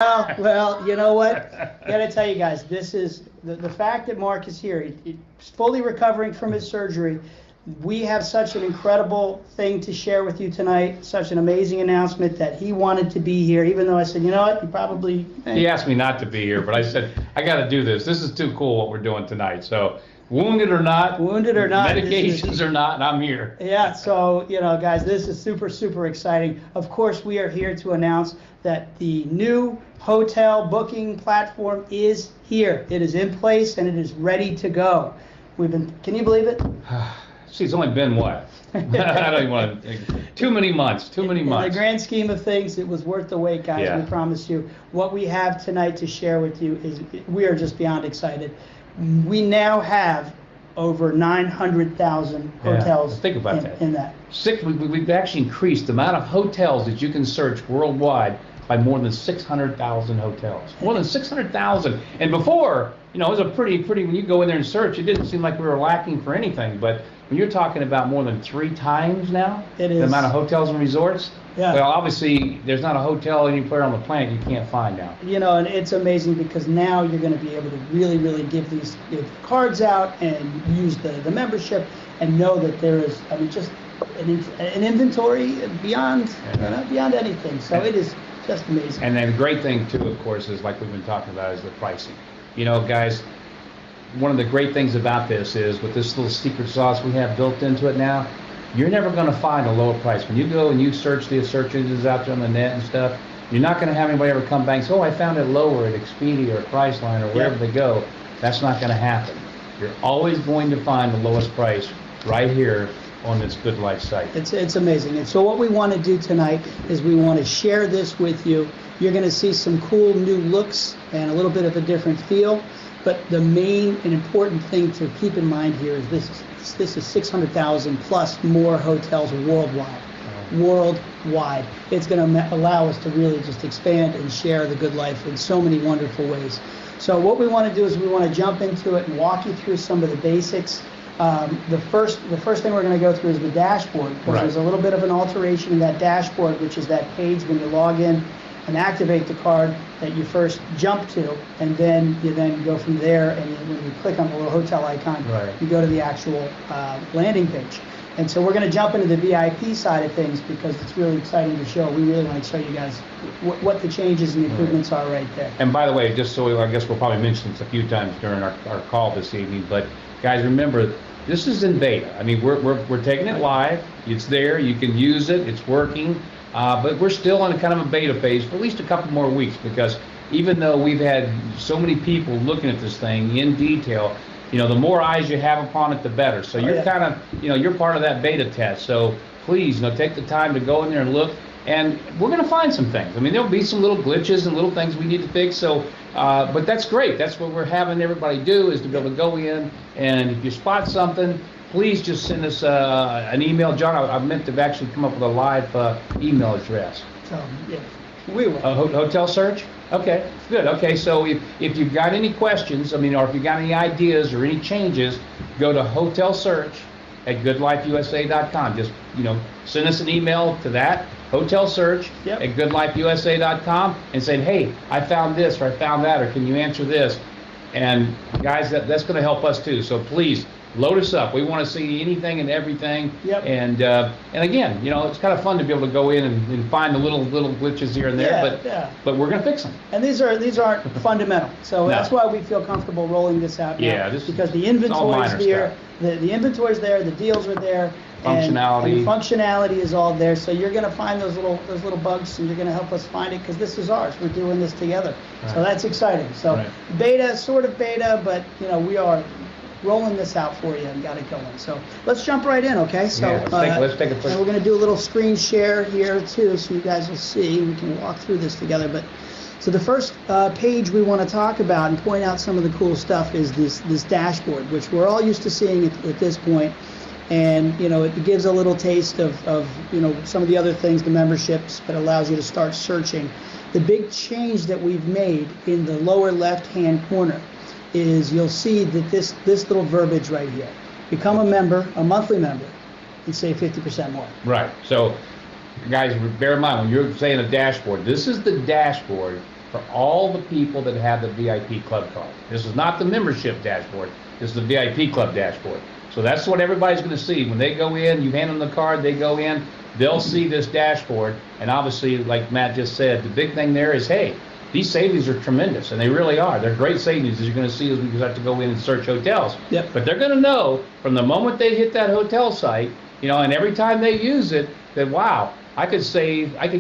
Well, you know what? I gotta tell you guys, this is the fact that Mark is here. He's fully recovering from his surgery. We have such an incredible thing to share with you tonight, such an amazing announcement that he wanted to be here, even though I said, you know what, you probably... He asked me not to be here, but I said, I got to do this. This is too cool what we're doing tonight. So, wounded or not, medications or not, I'm here. Yeah, so, you know, guys, this is super, super exciting. Of course, we are here to announce that the new hotel booking platform is here. It is in place and it is ready to go. Can you believe it? See, it's only been what? I don't even want to think. Too many months. In the grand scheme of things, it was worth the wait, guys. Yeah. We promise you. What we have tonight to share with you is we are just beyond excited. We now have over 900,000 hotels. Think about that. In that. We've actually increased the amount of hotels that you can search worldwide by more than 600,000 hotels. More than 600,000. And before, you know, it was a pretty, when you go in there and search, it didn't seem like we were lacking for anything. But when you're talking about more than 3 times now, the amount of hotels and resorts, well, obviously, there's not a hotel anywhere on the planet you can't find now. You know, and it's amazing because now you're going to be able to really give these cards out and use the membership and know that there is, I mean, just an inventory beyond, beyond anything. So it is just amazing. And then the great thing, too, of course, is like we've been talking about, is the pricing. You know, guys, one of the great things about this is with this little secret sauce we have built into it now, you're never going to find a lower price. When you go and you search the search engines out there on the net and stuff, you're not going to have anybody ever come back and say, oh, I found it lower at Expedia or Priceline or wherever they go. That's not going to happen. You're always going to find the lowest price right here on this GoodLife site. It's amazing. And so what we want to do tonight is we want to share this with you. You're going to see some cool new looks and a little bit of a different feel. But the main and important thing to keep in mind here is this is 600,000 plus more hotels worldwide. Worldwide. It's going to allow us to really just expand and share the GoodLife in so many wonderful ways. So what we want to do is we want to jump into it and walk you through some of the basics. The first thing we're going to go through is the dashboard, because there's a little bit of an alteration in that dashboard, which is that page when you log in and activate the card that you first jump to, and then you go from there, and when you click on the little hotel icon, you go to the actual landing page. And so we're going to jump into the VIP side of things because it's really exciting to show. We really want to show you guys what the changes and the improvements are right there. And by the way, just so I guess we'll probably mention this a few times during our call this evening, but guys, remember, this is in beta. I mean, we're taking it live. It's there. You can use it. It's working. But we're still in a kind of a beta phase for at least a couple more weeks, because even though we've had so many people looking at this thing in detail, you know, the more eyes you have upon it, the better. So you're kind of, you know, you're part of that beta test. So please, you know, take the time to go in there and look. And we're going to find some things. I mean, there'll be some little glitches and little things we need to fix. So, but that's great. That's what we're having everybody do, is to be able to go in, and if you spot something, please just send us an email. John, I meant to actually come up with a live email address. So, yeah, we will. Hotel search? Okay, good. Okay, so if you've got any questions, I mean, or if you've got any ideas or any changes, go to hotel search at goodlifeusa.com. Just, you know, send us an email to that, hotel search at goodlifeusa.com, and say, hey, I found this, or I found that, or can you answer this? And guys, that's going to help us too. So please, load us up. We want to see anything and everything. And again, you know, it's kind of fun to be able to go in and find the little glitches here and there, but we're going to fix them. And these aren't fundamental. So that's why we feel comfortable rolling this out now, because the inventory is there, the inventory's there, the deals are there, and the functionality is all there. So you're going to find those little bugs, and you're going to help us find it, because this is ours. We're doing this together. So that's exciting. So beta, sort of beta, but you know, we are rolling this out for you and got it going. So let's jump right in, okay? So let's take a quick. And we're going to do a little screen share here too, so you guys will see. We can walk through this together. But so the first page we want to talk about and point out some of the cool stuff is this dashboard, which we're all used to seeing at this point. And you know, it gives a little taste of you know, some of the other things, the memberships, but allows you to start searching. The big change that we've made in the lower left-hand corner is you'll see that this little verbiage right here: become a member, a monthly member, and save 50% more. Right. So guys, bear in mind, when you're saying a dashboard, this is the dashboard for all the people that have the VIP club card. This is not the membership dashboard. This is the VIP club dashboard. So that's what everybody's going to see. When they go in, you hand them the card, they go in, they'll see this dashboard. And obviously, like Matt just said, the big thing there is, hey, these savings are tremendous, and they really are. They're great savings, as you're going to see as we start to go in and search hotels. Yep. But they're going to know from the moment they hit that hotel site, and every time they use it, that, wow, I could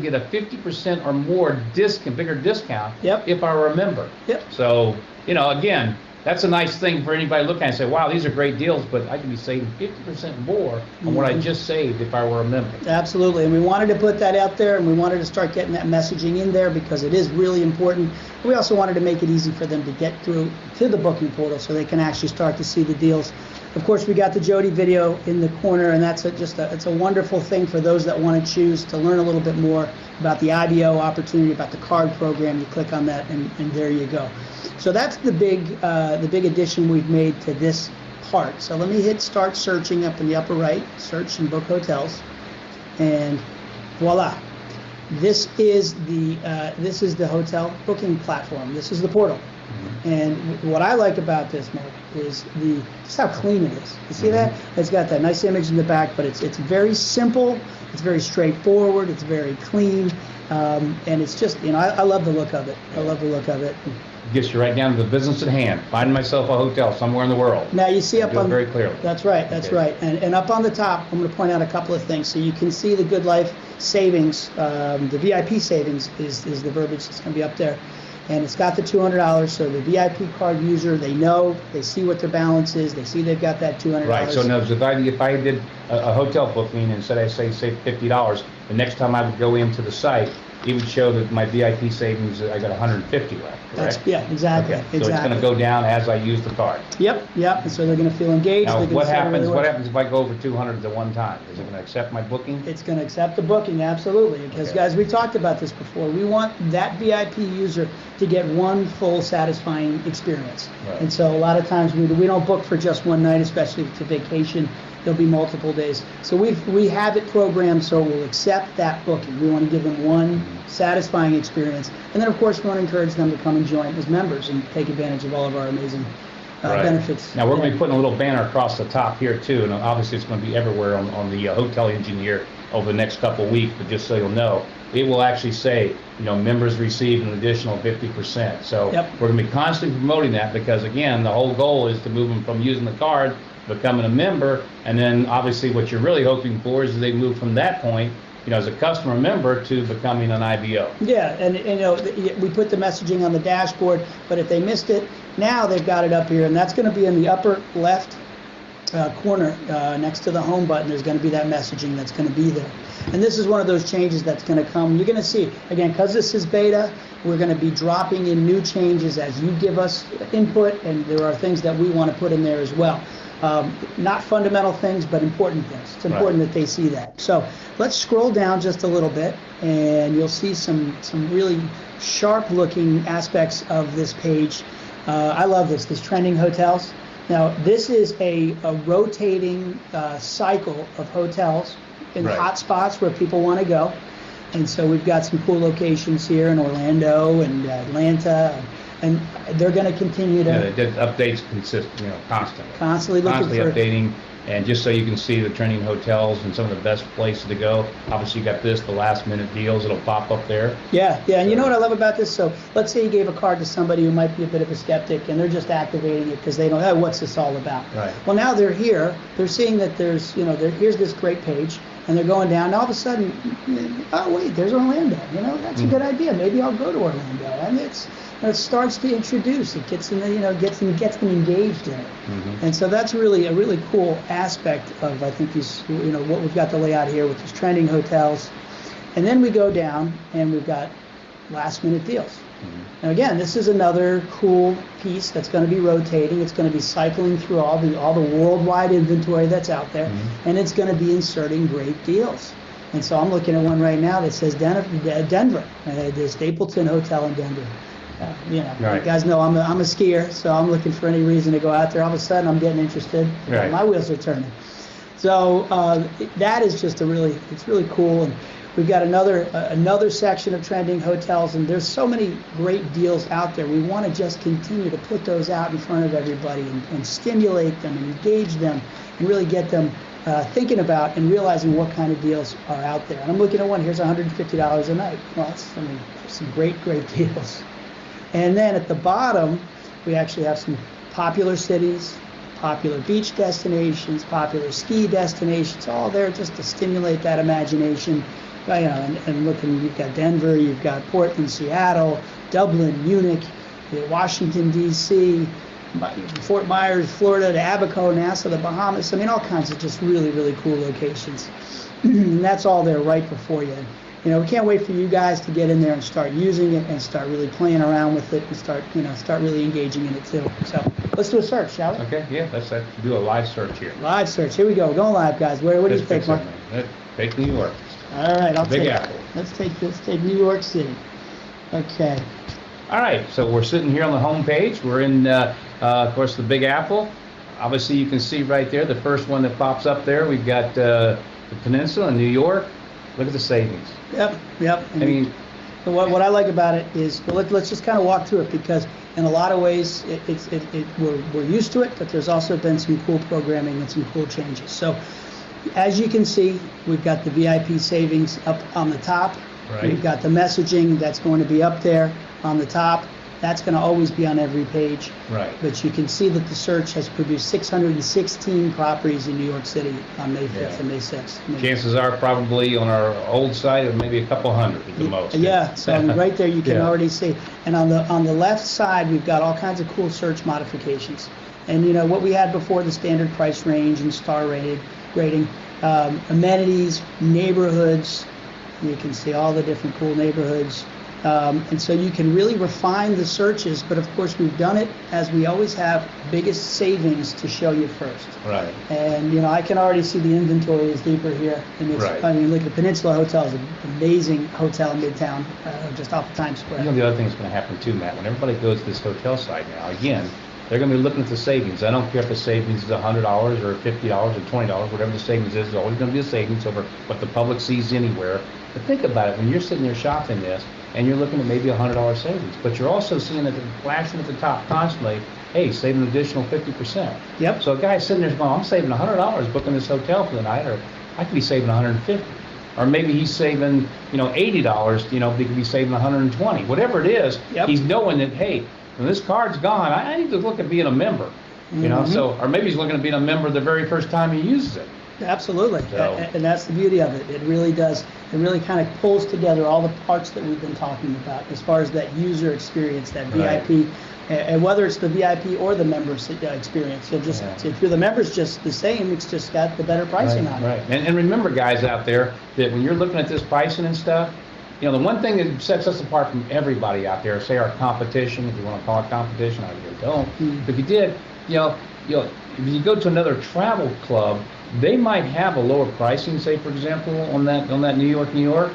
get a 50% or more bigger discount if I were a member. Yep. So, again, that's a nice thing for anybody looking at and say, wow, these are great deals, but I could be saving 50% more on what I just saved if I were a member. Absolutely, and we wanted to put that out there, and we wanted to start getting that messaging in there because it is really important. We also wanted to make it easy for them to get through to the booking portal so they can actually start to see the deals. Of course, we got the Jody video in the corner, and it's a wonderful thing for those that want to choose to learn a little bit more about the IBO opportunity, about the card program. You click on that, and there you go. So that's the big addition we've made to this part. So let me hit start searching up in the upper right, search and book hotels, and voila. This is the hotel booking platform. This is the portal. And what I like about this, Mark, is just how clean it is. You see that? It's got that nice image in the back, but it's very simple. It's very straightforward. It's very clean, and it's just I love the look of it. I love the look of it. Gets you right down to the business at hand. Find myself a hotel somewhere in the world. Now you see up on very clearly. That's right. That's right. And up on the top, I'm going to point out a couple of things. So you can see the GoodLife savings. The VIP savings is the verbiage that's going to be up there. And it's got the $200, so the VIP card user, they see what their balance is, they see they've got that $200. Right, so now if I did a hotel booking and said I save $50, the next time I would go into the site, it would show that my VIP savings, I got $150 left, correct? Exactly. Okay. So it's going to go down as I use the card. Yep, and so they're going to feel engaged. Now, what happens if I go over 200 at one time? Is it going to accept my booking? It's going to accept the booking, absolutely. Because, guys, we talked about this before. We want that VIP user to get one full, satisfying experience. Right. And so a lot of times we don't book for just one night, especially if it's a vacation. There'll be multiple days. So we have it programmed so we'll accept that booking. We want to give them one satisfying experience. And then, of course, we want to encourage them to come and join as members and take advantage of all of our amazing benefits. Now, we're going to be putting a little banner across the top here, too. And obviously, it's going to be everywhere on the Hotel Engineer over the next couple of weeks. But just so you'll know, it will actually say, members receive an additional 50%. So we're going to be constantly promoting that because, again, the whole goal is to move them from using the card, becoming a member, and then obviously what you're really hoping for is they move from that point, as a customer member to becoming an IBO. Yeah, and we put the messaging on the dashboard, but if they missed it, now they've got it up here, and that's going to be in the upper left corner next to the home button. There's going to be that messaging that's going to be there. And this is one of those changes that's going to come. You're going to see, again, because this is beta, we're going to be dropping in new changes as you give us input, and there are things that we want to put in there as well. Not fundamental things, but important things. It's important that they see that. So let's scroll down just a little bit, and you'll see some really sharp-looking aspects of this page. I love this trending hotels. Now, this is a rotating cycle of hotels in hot spots where people want to go. And so we've got some cool locations here in Orlando and Atlanta. And they're going to continue to... Yeah, they did updates constantly updating. And just so you can see the trending hotels and some of the best places to go. Obviously, you got the last minute deals. It'll pop up there. Yeah. And you know what I love about this? So let's say you gave a card to somebody who might be a bit of a skeptic, and they're just activating it because they don't know, what's this all about? Right. Well, now they're here. They're seeing that there's, here's this great page, and they're going down. And all of a sudden, oh, wait, there's Orlando. That's a good idea. Maybe I'll go to Orlando. And it starts to introduce. It gets them, gets them engaged in it. And so that's really a really cool aspect of, I think, these, what we've got to lay out here with these trending hotels. And then we go down and we've got last minute deals. And again, this is another cool piece that's going to be rotating. It's going to be cycling through all the worldwide inventory that's out there, and it's going to be inserting great deals. And so I'm looking at one right now that says Denver, the Stapleton Hotel in Denver. You guys know I'm a skier, so I'm looking for any reason to go out there. All of a sudden, I'm getting interested. My wheels are turning. So that is just it's really cool. And We've got another section of trending hotels, and there's so many great deals out there. We want to just continue to put those out in front of everybody and stimulate them and engage them and really get them thinking about and realizing what kind of deals are out there. And I'm looking at one, here's $150 a night. Well, that's, some great deals. And then at the bottom, we actually have some popular cities, popular beach destinations, popular ski destinations, all there just to stimulate that imagination. And looking, you've got Denver, you've got Portland, Seattle, Dublin, Munich, Washington, D.C., Fort Myers, Florida, to Abaco, Nassau, the Bahamas. All kinds of just really cool locations. And that's all there right before you. We can't wait for you guys to get in there and start using it and start really playing around with it and start really engaging in it too. So let's do a search, shall we? Okay, yeah, let's do a live search here. Live search. Here we go. We're going live, guys. What do you think, Mark? Take New York. All right, I'll Big take Apple. Let's take New York City. Okay. All right, so we're sitting here on the home page. We're in, of course, the Big Apple. Obviously, you can see right there, the first one that pops up there. We've got the Peninsula in New York. Look at the savings. Yep. What I like about it is, let's just kind of walk through it, because in a lot of ways we're used to it, but there's also been some cool programming and some cool changes. So as you can see, we've got the VIP savings up on the top. Right. We've got the messaging that's going to be up there on the top. That's going to always be on every page. Right. But you can see that the search has produced 616 properties in New York City on May 5th and May 6th. Chances are probably on our old site of maybe a couple hundred at the most. Yeah, so right there you can already see. And on the left side, we've got all kinds of cool search modifications. And what we had before, the standard price range and star rating, amenities, neighborhoods. You can see all the different cool neighborhoods. And so you can really refine the searches, but of course we've done it as we always have, biggest savings to show you first. Right. And I can already see the inventory is deeper here. And it's, right. Look, the Peninsula Hotel is an amazing hotel in Midtown, just off of Times Square. The other thing that's going to happen too, Matt, when everybody goes to this hotel site now, again, they're going to be looking at the savings. I don't care if the savings is $100 or $50 or $20, whatever the savings is, there's always going to be a savings over what the public sees anywhere. But think about it, when you're sitting there shopping this, and you're looking at maybe $100 savings, but you're also seeing it flashing at the top constantly, hey, save an additional 50%. Yep. So a guy's sitting there going, I'm saving $100 booking this hotel for the night, or I could be saving $150. Or maybe he's saving, $80, he could be saving $120. Whatever it is, yep. He's knowing that, hey, when this card's gone, I need to look at being a member. So, or maybe he's looking at being a member the very first time he uses it. Absolutely, so. And that's the beauty of it. It really does. It really kind of pulls together all the parts that we've been talking about as far as that user experience, that VIP, right. And whether it's the VIP or the members experience. You'll just, if you're the members, just the same. It's just got the better pricing on it. Right. And remember, guys out there, that when you're looking at this pricing and stuff, the one thing that sets us apart from everybody out there, say our competition, if you want to call it competition, I really don't. But if you did, if you go to another travel club, they might have a lower pricing, say for example, on that New York,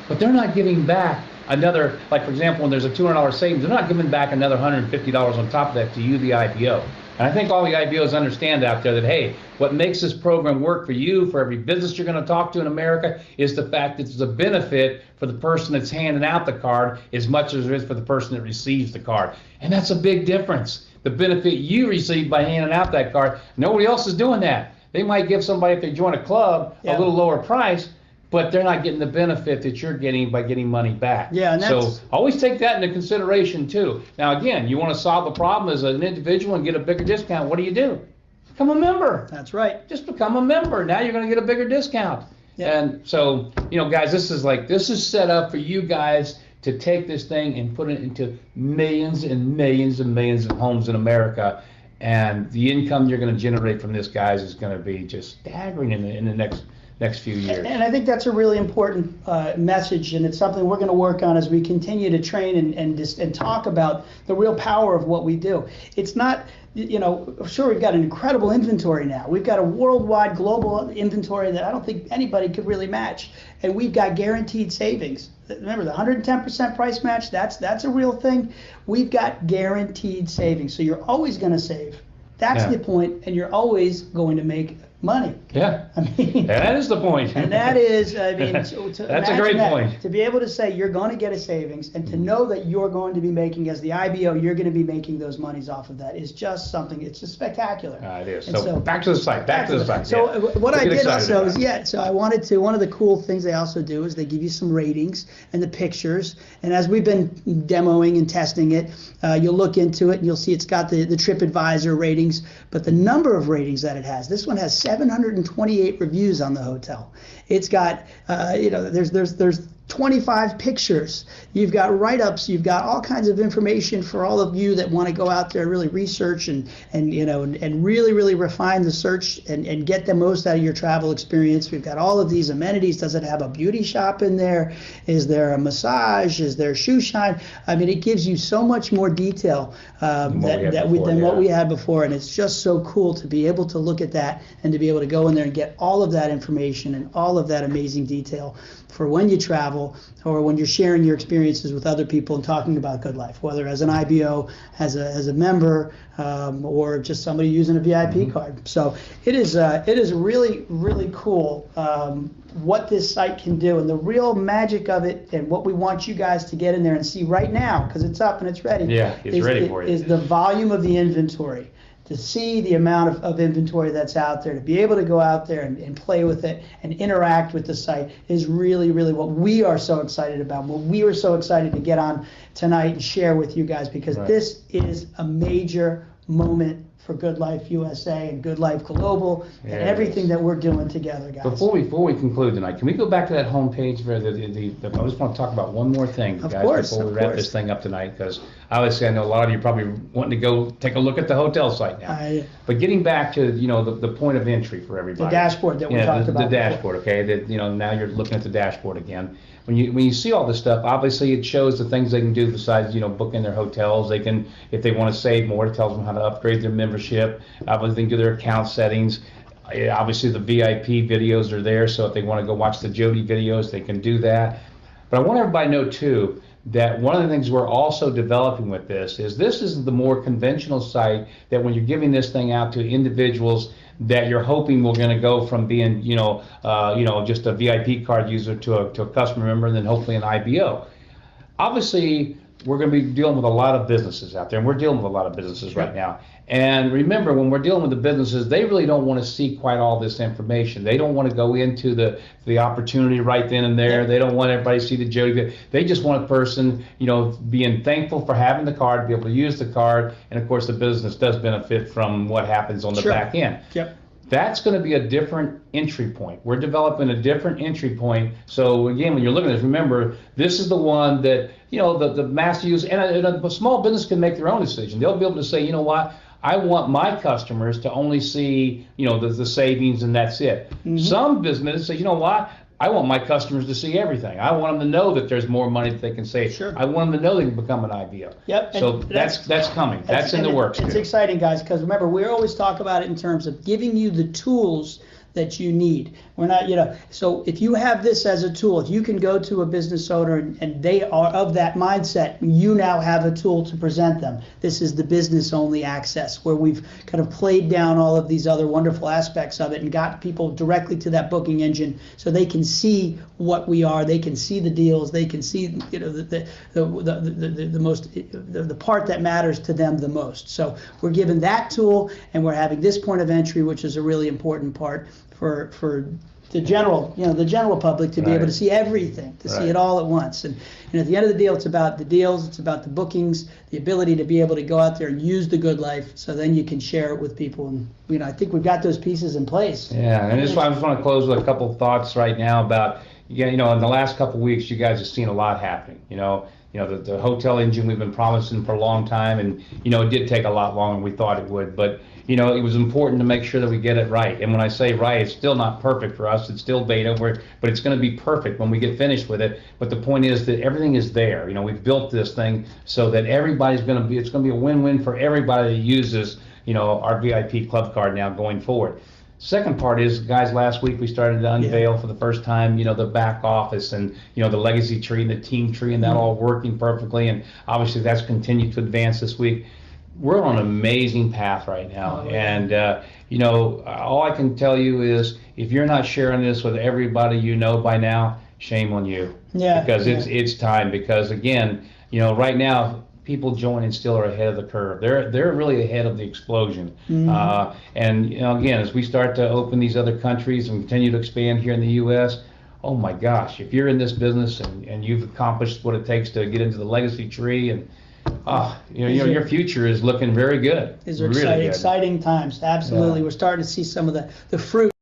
but they're not giving back another, like for example, when there's a $200 savings, they're not giving back another $150 on top of that to you, the IPO. And I think all the IPOs understand out there that, hey, what makes this program work for you, for every business you're going to talk to in America, is the fact that it's a benefit for the person that's handing out the card as much as it is for the person that receives the card. And that's a big difference. The benefit you receive by handing out that card, nobody else is doing that. They might give somebody, if they join a club, a little lower price, but they're not getting the benefit that you're getting by getting money back. Yeah, and so always take that into consideration too. Now again, you want to solve the problem as an individual and get a bigger discount, what do? Become a member. That's right. Just become a member. Now you're going to get a bigger discount. Yeah. And so, guys, this is set up for you guys to take this thing and put it into millions and millions and millions of homes in America. And the income you're going to generate from this, guys, is going to be just staggering in the next few years. And I think that's a really important message, and it's something we're going to work on as we continue to train and talk about the real power of what we do. It's not, sure, we've got an incredible inventory now. We've got a worldwide global inventory that I don't think anybody could really match. And we've got guaranteed savings. Remember, the 110% price match, that's a real thing. We've got guaranteed savings. So you're always going to save. That's the point, and you're always going to make money. Yeah. I mean, that is the point. And that is, I mean, that's a great point. To be able to say you're going to get a savings and to know that you're going to be making, as the IBO, you're going to be making those monies off of that is just something, it's just spectacular. It is. So back to the site, So yeah. what I did also is, so I wanted to, one of the cool things they also do is they give you some ratings and the pictures. And as we've been demoing and testing it, you'll look into it and you'll see it's got the TripAdvisor ratings, but the number of ratings that it has, this one has 728 reviews on the hotel. It's got, there's 25 pictures. You've got write-ups. You've got all kinds of information for all of you that want to go out there and really research and really refine the search and get the most out of your travel experience. We've got all of these amenities. Does it have a beauty shop in there? Is there a massage? Is there shoe shine? I mean, it gives you so much more detail than what we had before, and it's just so cool to be able to look at that and to be able to go in there and get all of that information and all of that amazing detail for when you travel or when you're sharing your experiences with other people and talking about GoodLife, whether as an IBO, as a member, or just somebody using a VIP card. So it is really cool what this site can do, and the real magic of it, and what we want you guys to get in there and see right now, because it's up and it's ready. Yeah, it's ready for you. Is the volume of the inventory. To see the amount of inventory that's out there, to be able to go out there and play with it and interact with the site is really what we are so excited about, what we were so excited to get on tonight and share with you guys, because this is a major moment for GoodLife USA and GoodLife Global and everything that we're doing together, guys. Before we conclude tonight, can we go back to that homepage where I just want to talk about one more thing, guys, before we wrap this thing up tonight, because obviously I know a lot of you probably wanting to go take a look at the hotel site now. But getting back to the point of entry for everybody. The dashboard that we talked about. The dashboard, okay? That now you're looking at the dashboard again. When you see all this stuff, obviously it shows the things they can do besides booking their hotels. They can, if they want to save more, it tells them how to upgrade their membership. Obviously they can do their account settings. Obviously the VIP videos are there, so if they want to go watch the Jody videos, they can do that. But I want everybody to know too that one of the things we're also developing with this is the more conventional site that when you're giving this thing out to individuals that you're hoping we're going to go from being, just a VIP card user to a customer member, and then hopefully an IBO. Obviously, we're going to be dealing with a lot of businesses out there, and we're dealing with a lot of businesses right now. And remember, when we're dealing with the businesses, they really don't want to see quite all this information. They don't want to go into the opportunity right then and there. They don't want everybody to see the Jody. They just want a person, being thankful for having the card, be able to use the card, and of course the business does benefit from what happens on the back end. That's going to be a different entry point. We're developing a different entry point. So again, when you're looking at this, remember, this is the one that, the mass use, and a small business can make their own decision. They'll be able to say, you know what, I want my customers to only see, the savings and that's it. Some businesses say, you know what, I want my customers to see everything. I want them to know that there's more money that they can save. I want them to know they can become an IBO. So that's coming. That's in the works. It's exciting, guys, because remember, we always talk about it in terms of giving you the tools that you need. We're not, so if you have this as a tool, if you can go to a business owner and they are of that mindset, you now have a tool to present them. This is the business only access, where we've kind of played down all of these other wonderful aspects of it and got people directly to that booking engine so they can see what we are, they can see the deals, they can see the part that matters to them the most. So we're given that tool, and we're having this point of entry, which is a really important part for the general public to be able to see everything, to see it all at once. And at the end of the deal, it's about the deals, it's about the bookings, the ability to be able to go out there and use the GoodLife, so then you can share it with people. And I think we've got those pieces in place. Yeah, and I just want to close with a couple of thoughts right now about, in the last couple of weeks, you guys have seen a lot happening. The hotel engine we've been promising for a long time, and it did take a lot longer than we thought it would, but it was important to make sure that we get it right. And when I say right, it's still not perfect for us. It's still beta, but it's going to be perfect when we get finished with it. But the point is that everything is there. We've built this thing so that it's going to be a win-win for everybody that uses, our VIP club card now going forward. Second part is, guys, last week we started to unveil for the first time, the back office and, the legacy tree and the team tree, and that all working perfectly. And obviously that's continued to advance this week. we're on an amazing path right now. Oh, yeah. And, you know, all I can tell you is if you're not sharing this with everybody you know by now, shame on you. Yeah, Because yeah. it's time. Because again, you know, right now, people joining still are ahead of the curve. They're really ahead of the explosion. And you know, again, as we start to open these other countries and continue to expand here in the U.S., oh my gosh, if you're in this business and you've accomplished what it takes to get into the legacy tree, and you know, your future is looking very good. These are really good. exciting times. Absolutely, Yeah. we're starting to see some of the fruit.